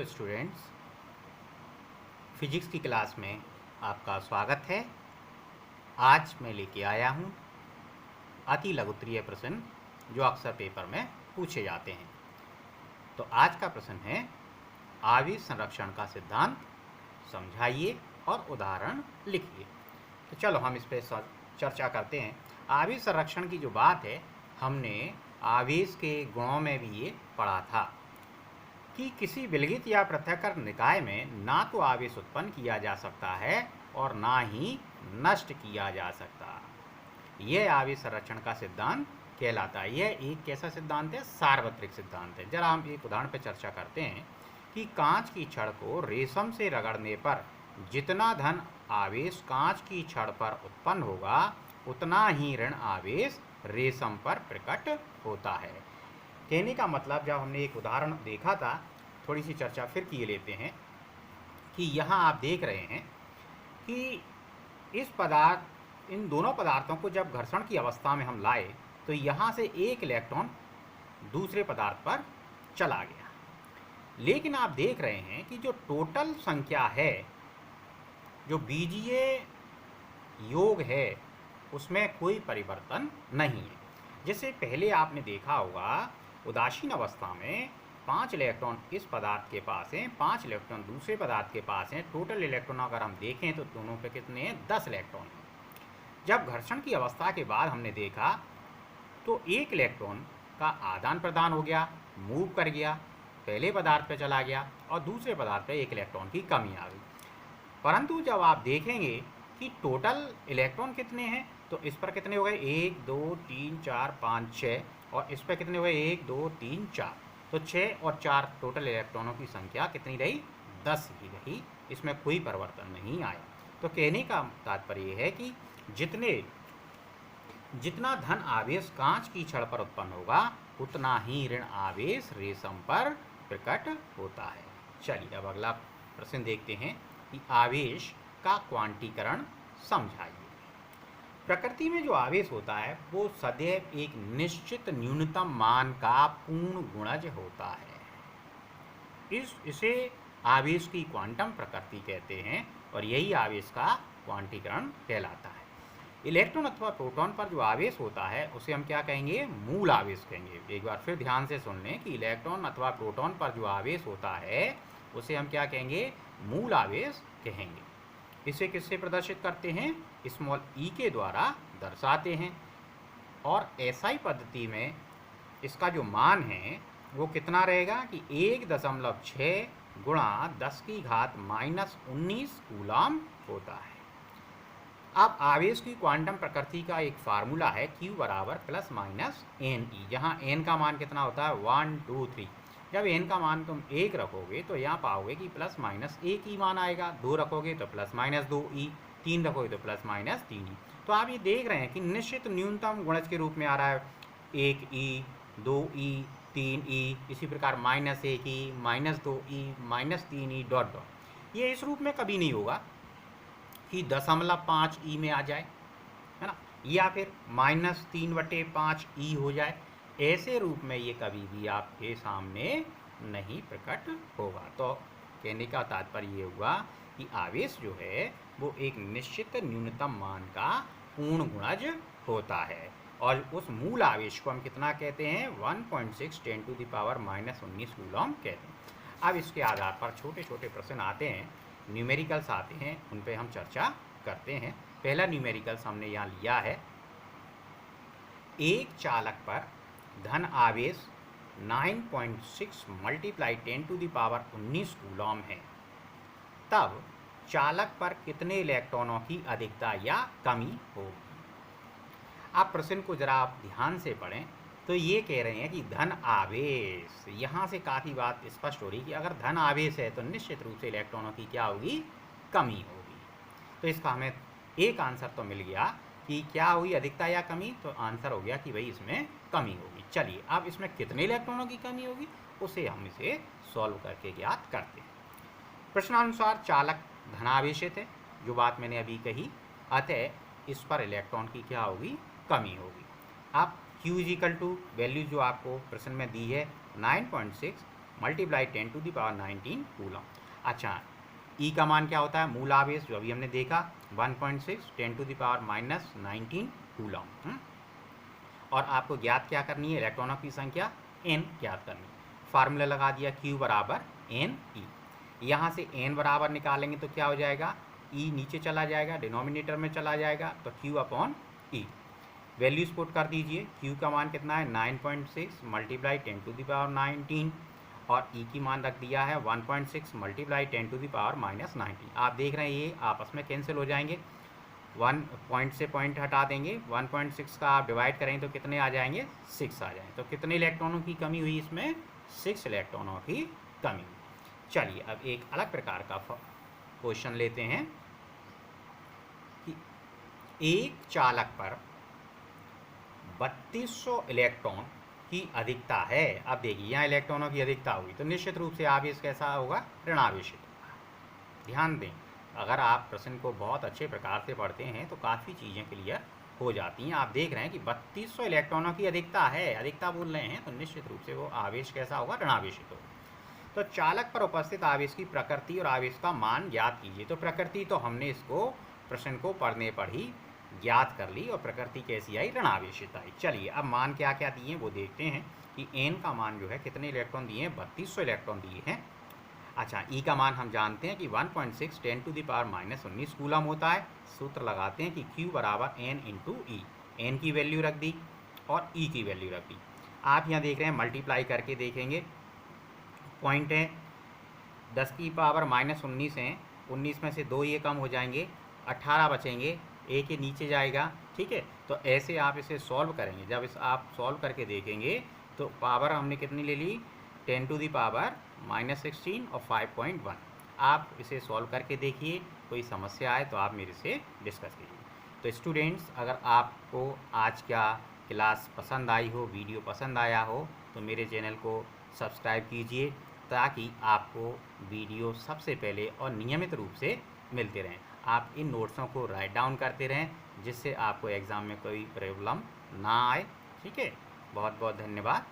Students, physics की class में आपका स्वागत है। आज मैं लेके आया हूँ अति लघुत्तरीय प्रश्न जो अक्सर पेपर में पूछे जाते हैं। तो आज का प्रश्न है, आवेश संरक्षण का सिद्धांत समझाइए और उदाहरण लिखिए। तो चलो हम इस पर चर्चा करते हैं। आवेश संरक्षण की जो बात है, हमने आवेश के गुणों में भी ये पढ़ा था कि किसी विलगित या पृथक्करण निकाय में ना तो आवेश उत्पन्न किया जा सकता है और ना ही नष्ट किया जा सकता। यह आवेश संरक्षण का सिद्धांत कहलाता है। यह एक कैसा सिद्धांत है? सार्वत्रिक सिद्धांत है। जरा हम एक उदाहरण पर चर्चा करते हैं कि कांच की छड़ को रेशम से रगड़ने पर जितना धन आवेश कांच की छड़ पर उत्पन्न होगा, उतना ही ऋण आवेश रेशम पर प्रकट होता है। कहने का मतलब, जब हमने एक उदाहरण देखा था, थोड़ी सी चर्चा फिर किए लेते हैं कि यहाँ आप देख रहे हैं कि इन दोनों पदार्थों को जब घर्षण की अवस्था में हम लाए तो यहाँ से एक इलेक्ट्रॉन दूसरे पदार्थ पर चला गया। लेकिन आप देख रहे हैं कि जो टोटल संख्या है, जो बीजीय योग है, उसमें कोई परिवर्तन नहीं है। जैसे पहले आपने देखा होगा, उदासीन अवस्था में 5 इलेक्ट्रॉन इस पदार्थ के पास हैं, 5 इलेक्ट्रॉन दूसरे पदार्थ के पास हैं। टोटल इलेक्ट्रॉन अगर हम देखें तो दोनों पे कितने हैं? 10 इलेक्ट्रॉन हैं। जब घर्षण की अवस्था के बाद हमने देखा तो एक इलेक्ट्रॉन का आदान प्रदान हो गया, मूव कर गया, पहले पदार्थ पे चला गया और दूसरे पदार्थ पे एक इलेक्ट्रॉन की कमी आ गई। परंतु जब आप देखेंगे कि टोटल इलेक्ट्रॉन कितने हैं तो इस पर कितने हो गए? 1 2 3 4 5 6, और इस पर कितने हुए? 1 2 3 4। तो 6 और 4 टोटल इलेक्ट्रॉनों की संख्या कितनी रही? 10 ही रही। इसमें कोई परिवर्तन नहीं आया। तो कहने का तात्पर्य है कि जितना धन आवेश कांच की छड़ पर उत्पन्न होगा, उतना ही ऋण आवेश रेशम पर प्रकट होता है। चलिए अब अगला प्रश्न देखते हैं कि आवेश का क्वांटीकरण समझाइए। प्रकृति में जो आवेश होता है वो सदैव एक निश्चित न्यूनतम मान का पूर्ण गुणज होता है। इसे आवेश की क्वांटम प्रकृति कहते हैं और यही आवेश का क्वांटीकरण कहलाता है। इलेक्ट्रॉन अथवा प्रोटॉन पर जो आवेश होता है उसे हम क्या कहेंगे? मूल आवेश कहेंगे। एक बार फिर ध्यान से सुन लें कि इलेक्ट्रॉन अथवा प्रोटॉन पर जो आवेश होता है उसे हम क्या कहेंगे? मूल आवेश कहेंगे। इसे किससे प्रदर्शित करते हैं? स्मॉल ई के द्वारा दर्शाते हैं। और एसआई पद्धति में इसका जो मान है वो कितना रहेगा कि 1.6 गुणा 10 की घात -19 कूलम होता है। अब आवेश की क्वांटम प्रकृति का एक फार्मूला है, Q बराबर ±NE, जहाँ n का मान कितना होता है? 1 2 3। जब n का मान तुम 1 रखोगे तो यहाँ पाओगे कि ±1 ई मान आएगा, 2 रखोगे तो ±2 ई, 3 रखोगे तो ±3 ई। तो आप ये देख रहे हैं कि निश्चित न्यूनतम गुणज के रूप में आ रहा है 1 ई, 2 ई, 3 ई, इसी प्रकार -1 ई, -2 ई, -3 ई, डॉट डॉट। ये इस रूप में कभी नहीं होगा कि 0.5 ई में आ जाए, है ना, या फिर -3/5 ई हो जाए। ऐसे रूप में ये कभी भी आपके सामने नहीं प्रकट होगा। तो कहने का तात्पर्य ये हुआ कि आवेश जो है वो एक निश्चित न्यूनतम मान का पूर्ण गुणज होता है। और उस मूल आवेश को हम कितना कहते हैं? 1.6 10⁻⁻19 कूलम कहते हैं। अब इसके आधार पर छोटे छोटे प्रश्न आते हैं, न्यूमेरिकल्स आते हैं, उन पे हम चर्चा करते हैं। पहला न्यूमेरिकल्स हमने यहाँ लिया है, एक चालक पर धन आवेश 9.6 × 10⁻19 कूलम है, तब चालक पर कितने इलेक्ट्रॉनों की अधिकता या कमी होगी? आप प्रश्न को जरा आप ध्यान से पढ़ें तो ये कह रहे हैं कि धन आवेश, यहाँ से काफ़ी बात स्पष्ट हो रही कि अगर धन आवेश है तो निश्चित रूप से इलेक्ट्रॉनों की क्या होगी? कमी होगी। तो इसका हमें एक आंसर तो मिल गया कि क्या हुई? अधिकता या कमी। तो आंसर हो गया कि भाई इसमें कमी होगी। चलिए अब इसमें कितने इलेक्ट्रॉनों की कमी होगी उसे हम इसे सॉल्व करके ज्ञात करते हैं। प्रश्नानुसार चालक धनावेशित है, जो बात मैंने अभी कही, अतः इस पर इलेक्ट्रॉन की क्या होगी? कमी होगी। अब Q = वैल्यू जो आपको प्रश्न में दी है 9.6, multiply 10 to the power 19 coulomb. अच्छा, ई का मान क्या होता है? मूल आवेश, जो अभी हमने देखा 1.6 10 टू द पावर -19 कूलम। और आपको ज्ञात क्या करनी है? इलेक्ट्रॉनों की संख्या n ज्ञात करनी। फार्मूला लगा दिया Q बराबर एन ई। यहाँ से n बराबर निकालेंगे तो क्या हो जाएगा? E नीचे चला जाएगा, डिनोमिनेटर में चला जाएगा, तो Q अपॉन ई। वैल्यूज पुट कर दीजिए। Q का मान कितना है? 9.6 मल्टीप्लाई 10 टू द पावर 19 और E की मान रख दिया है 1.6 मल्टीप्लाई 10 टू द पावर -19। आप देख रहे हैं ये आपस में कैंसिल हो जाएंगे। 1 पॉइंट से पॉइंट हटा देंगे, 1.6 का आप डिवाइड करेंगे तो कितने आ जाएंगे? 6 आ जाएंगे। तो कितने इलेक्ट्रॉनों की कमी हुई इसमें? 6 इलेक्ट्रॉनों की कमी। चलिए अब एक अलग प्रकार का क्वेश्चन लेते हैं कि एक चालक पर 3200 इलेक्ट्रॉन की अधिकता है। अब देखिए यहाँ इलेक्ट्रॉनों की अधिकता हुई तो निश्चित रूप से आवेश कैसा होगा? ऋणावेशित होगा। ध्यान दें, अगर आप प्रश्न को बहुत अच्छे प्रकार से पढ़ते हैं तो काफ़ी चीज़ें क्लियर हो जाती हैं। आप देख रहे हैं कि 3200 इलेक्ट्रॉनों की अधिकता है, अधिकता बोल रहे हैं, तो निश्चित रूप से वो आवेश कैसा होगा? ऋणावेशित होगा। तो चालक पर उपस्थित आवेश की प्रकृति और आवेश का मान ज्ञात कीजिए। तो प्रकृति तो हमने इसको प्रश्न को पढ़ने पर ही ज्ञात कर ली, और प्रकृति कैसी आई? ऋणावेशित आई। चलिए अब मान क्या क्या दिए वो देखते हैं कि n का मान जो है कितने इलेक्ट्रॉन दिए हैं? 3200 इलेक्ट्रॉन दिए हैं। अच्छा, E का मान हम जानते हैं कि 1.6 10 टू द पावर -19 कूलम होता है। सूत्र लगाते हैं कि Q बराबर n इंटू ई। n की वैल्यू रख दी और E की वैल्यू रख दी। आप यहाँ देख रहे हैं, मल्टीप्लाई करके देखेंगे, पॉइंट है 10 की पावर -19 है, 19 में से 2 ये कम हो जाएंगे, 18 बचेंगे, ए के नीचे जाएगा। ठीक है, तो ऐसे आप इसे सॉल्व करेंगे। जब इस आप सॉल्व करके देखेंगे तो पावर हमने कितनी ले ली? 10 टू द पावर -16 और 5.1। आप इसे सॉल्व करके देखिए, कोई समस्या आए तो आप मेरे से डिस्कस कीजिए। तो स्टूडेंट्स, अगर आपको आज का क्लास पसंद आई हो, वीडियो पसंद आया हो, तो मेरे चैनल को सब्सक्राइब कीजिए ताकि आपको वीडियो सबसे पहले और नियमित रूप से मिलते रहें। आप इन नोट्सों को राइट डाउन करते रहें जिससे आपको एग्ज़ाम में कोई प्रॉब्लम ना आए। ठीक है, बहुत बहुत धन्यवाद।